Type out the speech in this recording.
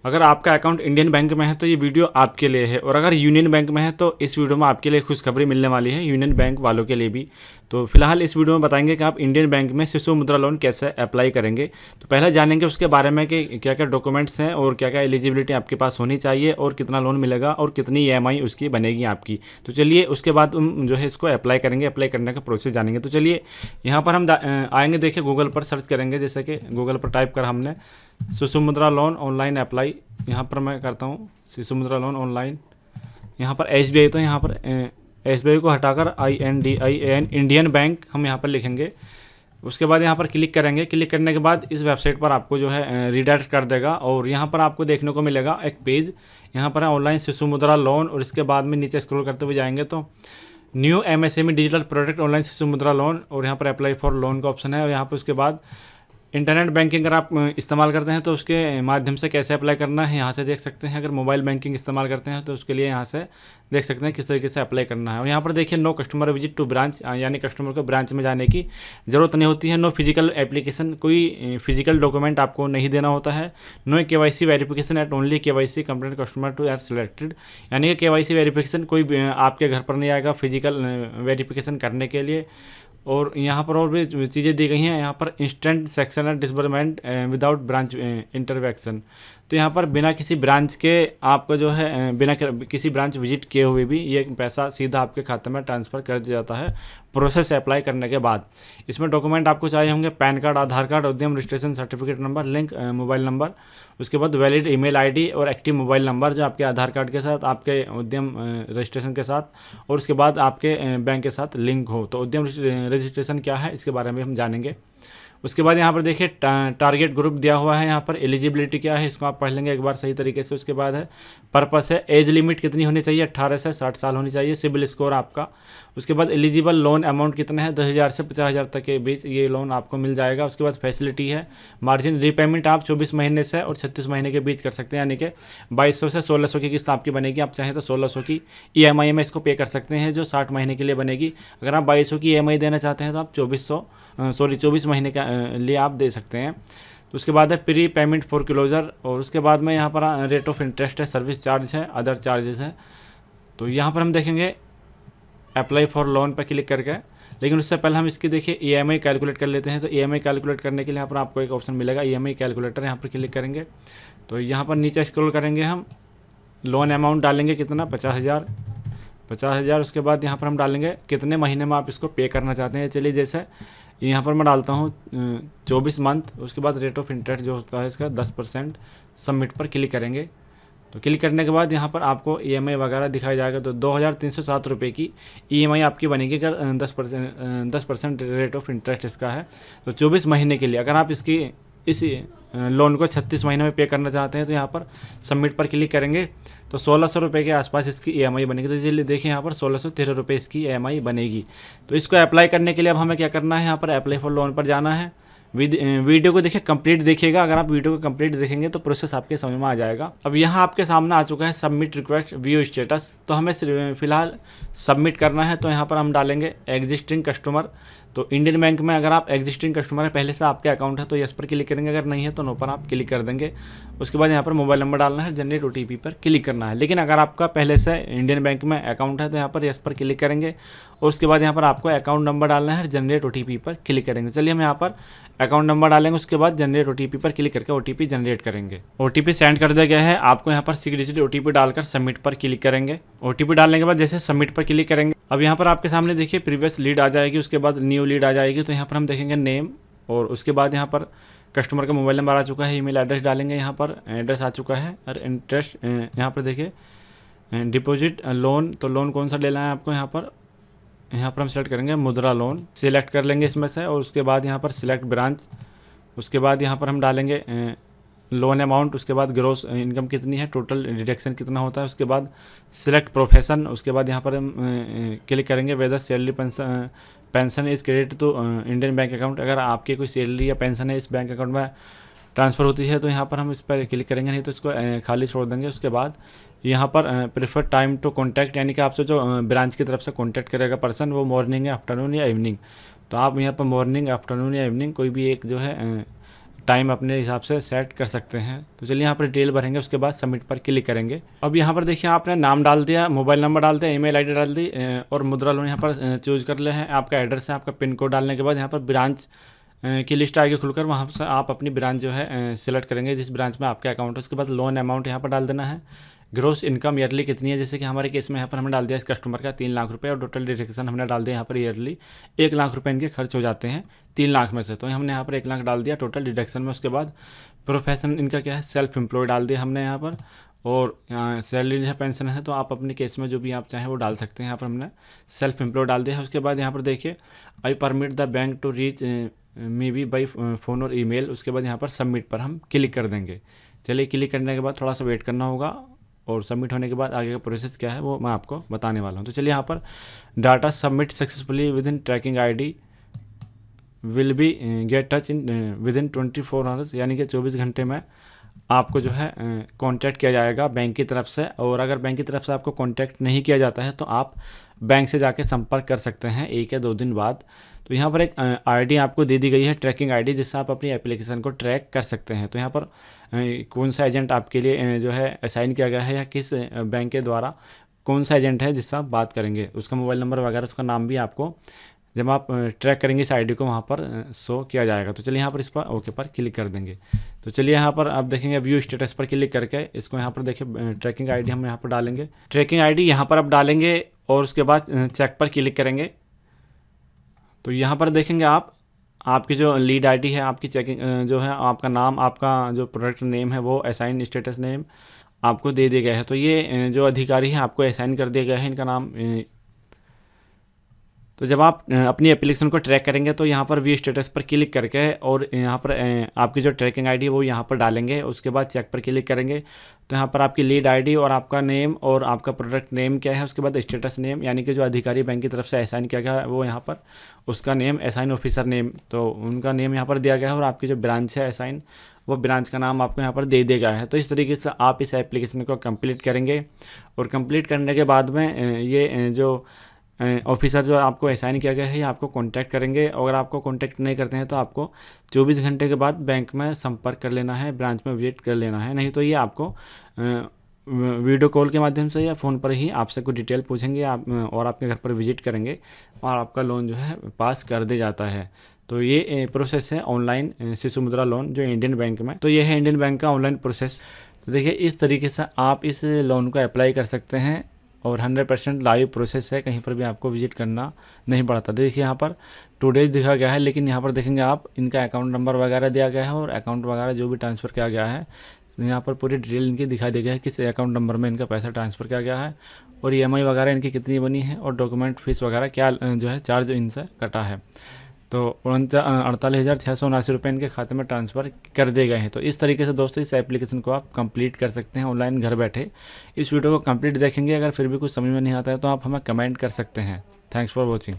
अगर आपका account Indian bank में है तो ये वीडियो आपके लिए है, और अगर यूनियन बैंक में है तो इस वीडियो में आपके लिए खुशखबरी मिलने वाली है यूनियन बैंक वालों के लिए भी। तो फिलहाल इस वीडियो में बताएंगे कि आप इंडियन बैंक में शिशु मुद्रा लोन कैसे अप्लाई करेंगे। तो पहले जानेंगे उसके बारे में कि क्या क्या डॉक्यूमेंट्स हैं और क्या क्या एलिजिबिलिटी आपके पास होनी चाहिए और कितना लोन मिलेगा और कितनी EMI उसकी बनेगी आपकी। तो चलिए उसके बाद हम जो है इसको अप्लाई करेंगे, अप्लाई करने का प्रोसेस जानेंगे। तो चलिए यहाँ पर हम आएंगे, देखिए गूगल पर सर्च करेंगे, जैसे कि गूगल पर टाइप कर हमने Shishu Mudra loan online apply, यहाँ पर मैं करता हूँ शिशु मुद्रा लोन ऑनलाइन। यहाँ पर SBI, तो यहाँ पर SBI को हटाकर INDIAN इंडियन बैंक हम यहाँ पर लिखेंगे। उसके बाद यहाँ पर क्लिक करेंगे। क्लिक करने के बाद इस वेबसाइट पर आपको जो है रिडायरेक्ट कर देगा, और यहाँ पर आपको देखने को मिलेगा एक पेज, यहाँ पर है ऑनलाइन शिशु मुद्रा लोन, और इसके बाद में नीचे स्क्रॉल करते हुए जाएंगे तो new MSME digital product online Shishu Mudra loan, और यहाँ पर अप्लाई फॉर लोन का ऑप्शन है। और यहाँ पर उसके बाद इंटरनेट बैंकिंग अगर आप इस्तेमाल करते हैं तो उसके माध्यम से कैसे अप्लाई करना है यहाँ से देख सकते हैं। अगर मोबाइल बैंकिंग इस्तेमाल करते हैं तो उसके लिए यहाँ से देख सकते हैं किस तरीके से अप्लाई करना है। और यहाँ पर देखिए no customer visit to branch, यानी कस्टमर को ब्रांच में जाने की ज़रूरत नहीं होती है। नो फिजिकल एप्लीकेशन, कोई फिजिकल डॉक्यूमेंट आपको नहीं देना होता है। No KYC verification at only KYC compliant customer to are selected, यानी कि KYC वेरिफिकेशन कोई आपके घर पर नहीं आएगा फिजिकल वेरिफिकेशन करने के लिए। और यहाँ पर और भी चीज़ें दी गई हैं, यहाँ पर instant sectional disbursement without branch intervention, तो यहाँ पर बिना किसी ब्रांच के आपको जो है बिना किसी ब्रांच विजिट किए हुए भी ये पैसा सीधा आपके खाते में ट्रांसफ़र कर दिया जाता है प्रोसेस अप्लाई करने के बाद। इसमें डॉक्यूमेंट आपको चाहिए होंगे पैन कार्ड, आधार कार्ड, उद्यम registration certificate number, link mobile number, उसके बाद वैलिड ईमेल ID और एक्टिव मोबाइल नंबर जो आपके आधार कार्ड के साथ, आपके उद्यम रजिस्ट्रेशन के साथ, और उसके बाद आपके बैंक के साथ लिंक हो। तो उद्यम रजिस्ट्रेशन क्या है इसके बारे में हम जानेंगे। उसके बाद यहाँ पर देखिए टारगेट ग्रुप दिया हुआ है, यहाँ पर एलिजिबिलिटी क्या है इसको आप पढ़ लेंगे एक बार सही तरीके से। उसके बाद है पर्पस है, एज लिमिट कितनी होनी चाहिए, 18 से 60 साल होनी चाहिए, सिबिल स्कोर आपका। उसके बाद एलिजिबल लोन अमाउंट कितना है, 10,000 से 50,000 तक के बीच ये लोन आपको मिल जाएगा। उसके बाद फैसिलिटी है, मार्जिन रीपेमेंट आप 24 महीने से और 36 महीने के बीच कर सकते हैं, यानी कि 2200 से 1600 की किस्त आपकी बनेगी। आप चाहें तो 1600 की EMI में इसको पे कर सकते हैं जो 60 महीने के लिए बनेगी। अगर आप 2200 की EMI देना चाहते हैं तो आप 24 महीने का लिए आप दे सकते हैं। तो उसके बाद है प्री पेमेंट फॉर क्लोजर, और उसके बाद में यहाँ पर रेट ऑफ इंटरेस्ट है, सर्विस चार्ज है, अदर चार्जेस है। तो यहाँ पर हम देखेंगे अप्लाई फॉर लोन पर क्लिक करके, लेकिन उससे पहले हम इसकी देखिए EMI कैलकुलेट कर लेते हैं। तो EMI कैलकुलेट करने के लिए यहाँ पर आपको एक ऑप्शन मिलेगा EMI कैलकुलेटर, यहाँ पर क्लिक करेंगे तो यहाँ पर नीचे स्क्रॉल करेंगे, हम लोन अमाउंट डालेंगे कितना, 50,000। उसके बाद यहाँ पर हम डालेंगे कितने महीने में आप इसको पे करना चाहते हैं। चलिए जैसे यहाँ पर मैं डालता हूँ 24 मंथ। उसके बाद रेट ऑफ इंटरेस्ट जो होता है इसका 10%, सबमिट पर क्लिक करेंगे। तो क्लिक करने के बाद यहाँ पर आपको EMI वगैरह दिखाया जाएगा। तो 2,307 रुपये की EMI आपकी बनेगी अगर 10% रेट ऑफ इंटरेस्ट इसका है। तो 24 महीने के लिए अगर आप इस लोन को 36 महीने में पे करना चाहते हैं तो यहाँ पर सबमिट पर क्लिक करेंगे तो 1,600 रुपये के आसपास इसकी EMI बनेगी। तो चलिए देखिए यहाँ पर 1,613 रुपये इसकी EMI बनेगी। तो इसको अप्लाई करने के लिए अब हमें क्या करना है, यहाँ पर अप्लाई फॉर लोन पर जाना है। वीडियो को देखिए कंप्लीट देखिएगा, अगर आप वीडियो को कंप्लीट देखेंगे तो प्रोसेस आपके समझ में आ जाएगा। अब यहाँ आपके सामने आ चुका है सबमिट रिक्वेस्ट व्यू स्टेटस, तो हमें फिलहाल सबमिट करना है। तो यहाँ पर हम डालेंगे एग्जिस्टिंग कस्टमर। तो इंडियन बैंक में अगर आप एग्जिस्टिंग कस्टमर है, पहले से आपके अकाउंट है तो यस पर क्लिक करेंगे, अगर नहीं है तो नो पर आप क्लिक कर देंगे। उसके बाद यहाँ पर मोबाइल नंबर डालना है, जनरेट OTP पर क्लिक करना है। लेकिन अगर आपका पहले से इंडियन बैंक में अकाउंट है तो यहाँ पर यस पर क्लिक करेंगे, और उसके बाद यहाँ पर आपको अकाउंट नंबर डालना है, जनरेट OTP पर क्लिक करेंगे। चलिए हम यहाँ पर अकाउंट नंबर डालेंगे, उसके बाद जनरेट OTP पर क्लिक करके OTP जनरेट करेंगे। OTP सेंड कर दिया गया है, आपको यहाँ पर 6 डिजिट OTP डालकर सबमिट पर क्लिक करेंगे। OTP डालने के बाद जैसे सबमिट पर क्लिक करेंगे, अब यहाँ पर आपके सामने देखिए प्रीवियस लीड आ जाएगी, उसके बाद न्यू लीड आ जाएगी। तो यहाँ पर हम देखेंगे नेम, और उसके बाद यहाँ पर कस्टमर का मोबाइल नंबर आ चुका है, ईमेल एड्रेस डालेंगे, यहाँ पर एड्रेस आ चुका है, और इंटरेस्ट यहाँ पर देखिए डिपॉजिट लोन, तो लोन कौन सा लेना है आपको, यहाँ पर हम सेलेक्ट करेंगे मुद्रा लोन, सिलेक्ट कर लेंगे इसमें से। और उसके बाद यहाँ पर सिलेक्ट ब्रांच, उसके बाद यहाँ पर हम डालेंगे लोन अमाउंट, उसके बाद ग्रोस इनकम कितनी है, टोटल डिडक्शन कितना होता है, उसके बाद सिलेक्ट प्रोफेशन। उसके बाद यहाँ पर हम क्लिक करेंगे whether salary pension is credit to Indian bank account, अगर आपकी कोई सैलरी या पेंशन है इस बैंक अकाउंट में ट्रांसफ़र होती है तो यहाँ पर हम इस पर क्लिक करेंगे, नहीं तो इसको खाली छोड़ देंगे। उसके बाद यहाँ पर प्रेफर टाइम टू कॉन्टैक्ट, यानी कि आपसे जो ब्रांच की तरफ से कॉन्टैक्ट करेगा पर्सन, वो मॉर्निंग या आफ्टरनून या इवनिंग। तो आप यहाँ पर मॉर्निंग, आफ्टरनून या इवनिंग कोई भी एक जो है टाइम अपने हिसाब से सेट कर सकते हैं। तो चलिए यहाँ पर डिटेल भरेंगे, उसके बाद सबमिट पर क्लिक करेंगे। अब यहाँ पर देखिए आपने नाम डाल दिया, मोबाइल नंबर डाल दिया, ईमेल आईडी डाल दी और मुद्रा लोन यहाँ पर चूज कर ले हैं। आपका एड्रेस है, आपका पिन कोड डालने के बाद यहाँ पर ब्रांच की लिस्ट आएगी खुलकर, वहाँ से आप अपनी ब्रांच जो है सिलेक्ट करेंगे जिस ब्रांच में आपका अकाउंट है। उसके बाद लोन अमाउंट यहाँ पर डाल देना है। ग्रोस इनकम ईयरली कितनी है, जैसे कि हमारे केस में यहाँ पर हमने डाल दिया इस कस्टमर का 3 लाख रुपए और टोटल डिडक्शन हमने डाल दिया यहाँ पर ईयरली 1 लाख रुपए इनके खर्च हो जाते हैं 3 लाख में से, तो हमने यहाँ पर 1 लाख डाल दिया टोटल डिडक्शन में। उसके बाद प्रोफेशन इनका क्या है, सेल्फ एम्प्लॉय डाल दिया हमने यहाँ पर, और सैलरी है, पेंशन है, तो आप अपने केस में जो भी आप चाहें वो डाल सकते हैं। यहाँ पर हमने सेल्फ एम्प्लॉय डाल दिया है। उसके बाद यहाँ पर देखिए I permit the bank to reach may be by phone और ईमेल। उसके बाद यहाँ पर सबमिट पर हम क्लिक कर देंगे। चलिए क्लिक करने के बाद थोड़ा सा वेट करना होगा और सबमिट होने के बाद आगे का प्रोसेस क्या है वो मैं आपको बताने वाला हूँ। तो चलिए यहाँ पर data submit successfully with in tracking ID will be get touch in within 24 hours, यानी कि 24 घंटे में आपको जो है कांटेक्ट किया जाएगा बैंक की तरफ से। और अगर बैंक की तरफ से आपको कांटेक्ट नहीं किया जाता है तो आप बैंक से जाके संपर्क कर सकते हैं 1 या 2 दिन बाद। तो यहाँ पर एक आईडी आपको दे दी गई है, ट्रैकिंग आईडी, जिससे आप अपनी एप्लीकेशन को ट्रैक कर सकते हैं। तो यहाँ पर कौन सा एजेंट आपके लिए जो है असाइन किया गया है या किस बैंक के द्वारा कौन सा एजेंट है जिससे आप बात करेंगे, उसका मोबाइल नंबर वगैरह उसका नाम भी आपको जब आप ट्रैक करेंगे इस आईडी को वहाँ पर शो किया जाएगा। तो चलिए यहाँ पर इस पर ओके पर क्लिक कर देंगे। तो चलिए यहाँ पर आप देखेंगे व्यू स्टेटस पर क्लिक करके इसको यहाँ पर देखिए ट्रैकिंग आईडी हम यहाँ पर डालेंगे, ट्रैकिंग आईडी यहाँ पर आप डालेंगे और उसके बाद चेक पर क्लिक करेंगे। तो यहाँ पर देखेंगे आप आपकी जो लीड आईडी है, आपकी चेकिंग जो है, आपका नाम, आपका जो प्रोडक्ट नेम है वो असाइन स्टेटस नेम आपको दे दिया गया है। तो ये जो अधिकारी है आपको असाइन कर दिया गया है, इनका नाम। तो जब आप अपनी एप्लीकेशन को ट्रैक करेंगे तो यहाँ पर व्यू स्टेटस पर क्लिक करके और यहाँ पर आपकी जो ट्रैकिंग आईडी है वो यहाँ पर डालेंगे। उसके बाद चेक पर क्लिक करेंगे तो यहाँ पर आपकी लीड आईडी और आपका नेम और आपका प्रोडक्ट नेम क्या है, उसके बाद स्टेटस नेम, यानी कि जो अधिकारी बैंक की तरफ से असाइन किया गया है वो यहाँ पर उसका नेम, असाइन ऑफिसर नेम, तो उनका नेम यहाँ पर दिया गया है और आपकी जो ब्रांच है असाइन वो ब्रांच का नाम आपको यहाँ पर दे दिया गया है। तो इस तरीके से आप इस एप्लीकेशन को कंप्लीट करेंगे और कंप्लीट करने के बाद में ये जो ऑफिसर जो आपको असाइन किया गया है ये आपको कांटेक्ट करेंगे। अगर आपको कांटेक्ट नहीं करते हैं तो आपको 24 घंटे के बाद बैंक में संपर्क कर लेना है, ब्रांच में विजिट कर लेना है, नहीं तो ये आपको वीडियो कॉल के माध्यम से या फ़ोन पर ही आपसे कुछ डिटेल पूछेंगे आप और आपके घर पर विजिट करेंगे और आपका लोन जो है पास कर दिया जाता है। तो ये प्रोसेस है ऑनलाइन शिशु मुद्रा लोन जो इंडियन बैंक में, तो ये है इंडियन बैंक का ऑनलाइन प्रोसेस। तो देखिए इस तरीके से आप इस लोन को अप्लाई कर सकते हैं और 100% लाइव प्रोसेस है, कहीं पर भी आपको विजिट करना नहीं पड़ता। देखिए यहाँ पर टुडे दिखा गया है, लेकिन यहाँ पर देखेंगे आप इनका अकाउंट नंबर वगैरह दिया गया है और अकाउंट वगैरह जो भी ट्रांसफ़र किया गया है यहाँ पर पूरी डिटेल इनकी दिखाई दी गई है, किस अकाउंट नंबर में इनका पैसा ट्रांसफ़र किया गया है और EMI वगैरह इनकी कितनी बनी है और डॉक्यूमेंट फीस वगैरह क्या जो है चार्ज इनसे कटा है। तो 48,679 रुपये इनके खाते में ट्रांसफ़र कर दिए गए हैं। तो इस तरीके से दोस्तों इस एप्लीकेशन को आप कंप्लीट कर सकते हैं ऑनलाइन घर बैठे। इस वीडियो को कंप्लीट देखेंगे, अगर फिर भी कुछ समझ में नहीं आता है तो आप हमें कमेंट कर सकते हैं। Thanks for watching.